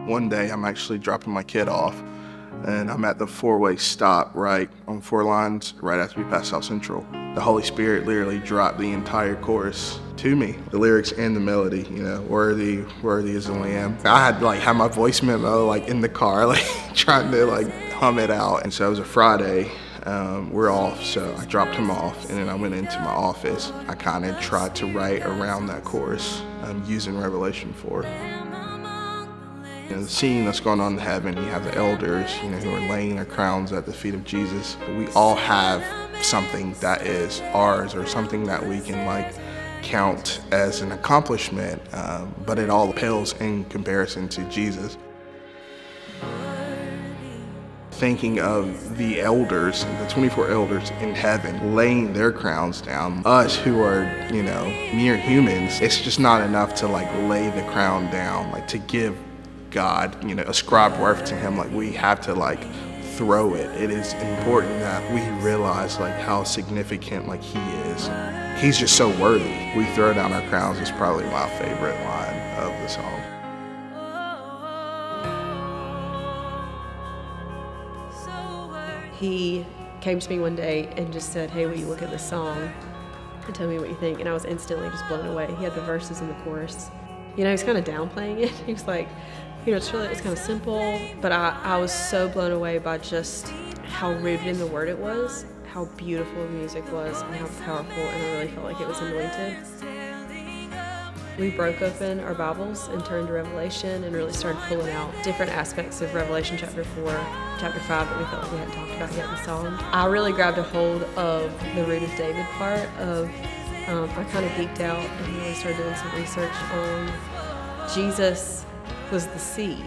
One day I'm actually dropping my kid off and I'm at the four-way stop right on 4 lines right after we pass South Central. The Holy Spirit literally dropped the entire chorus to me, the lyrics and the melody, you know, worthy, worthy is the Lamb. I had had my voice memo in the car, trying to hum it out. And so it was a Friday, we're off, so I dropped him off and then I went into my office. I kind of tried to write around that chorus using Revelation 4. You know, the scene that's going on in heaven, you have the elders, you know, who are laying their crowns at the feet of Jesus. We all have something that is ours or something that we can count as an accomplishment, but it all pales in comparison to Jesus. Thinking of the elders, the 24 elders in heaven, laying their crowns down. Us who are, you know, mere humans, it's just not enough to lay the crown down, to give God, you know, ascribe worth to him. We have to throw it. It is important that we realize how significant he is. He's just so worthy. We throw down our crowns is probably my favorite line of the song. He came to me one day and just said, "Hey, will you look at this song and tell me what you think?" And I was instantly just blown away. He had the verses and the chorus. You know, he's kind of downplaying it. He was like, you know, it's kind of simple, but I was so blown away by just how rooted in the word it was, how beautiful the music was, and how powerful, and I really felt like it was anointed. We broke open our Bibles and turned to Revelation and really started pulling out different aspects of Revelation chapter 4, chapter 5 that we felt like we hadn't talked about yet in the song. I really grabbed a hold of the root of David part of, I kind of geeked out and really started doing some research on Jesus was the seed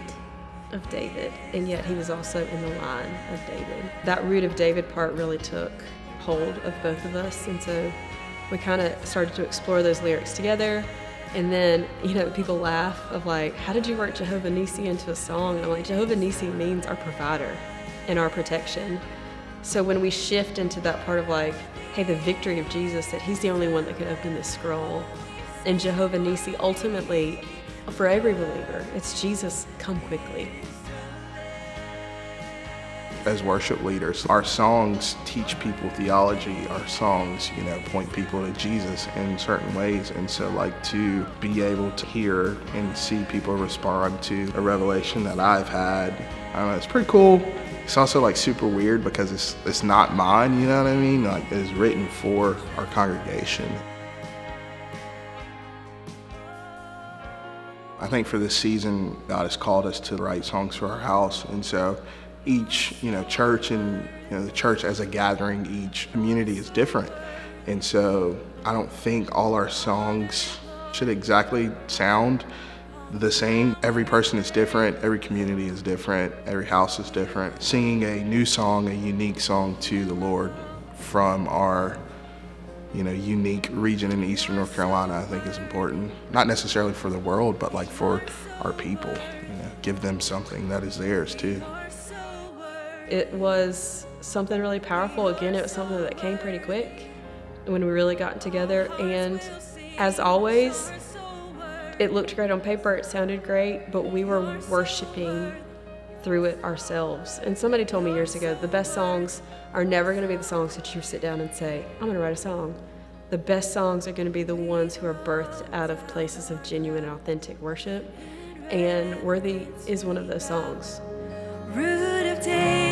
of David, and yet he was also in the line of David. That root of David part really took hold of both of us, and so we kind of started to explore those lyrics together. And then, you know, people laugh of how did you work Jehovah Nissi into a song? And I'm like, Jehovah Nissi means our provider and our protection. So when we shift into that part of hey, the victory of Jesus, that he's the only one that could open this scroll, and Jehovah Nissi ultimately, for every believer, it's Jesus, come quickly. As worship leaders, our songs teach people theology. Our songs, you know, point people to Jesus in certain ways. And so to be able to hear and see people respond to a revelation that I've had, I don't know, it's pretty cool. It's also super weird because it's not mine, you know what I mean? It's written for our congregation. I think for this season, God has called us to write songs for our house, and so each, you know, church and, you know, the church as a gathering, each community is different, and so I don't think all our songs should exactly sound the same. Every person is different, every community is different, every house is different. Singing a new song, a unique song to the Lord from our, you know, unique region in eastern North Carolina, I think is important. Not necessarily for the world, but for our people. You know, give them something that is theirs too. It was something really powerful. Again, it was something that came pretty quick when we really got together. And as always, it looked great on paper, it sounded great, but we were worshiping through it ourselves. And somebody told me years ago, the best songs are never going to be the songs that you sit down and say, I'm going to write a song. The best songs are going to be the ones who are birthed out of places of genuine and authentic worship. And Worthy is one of those songs. Root of David.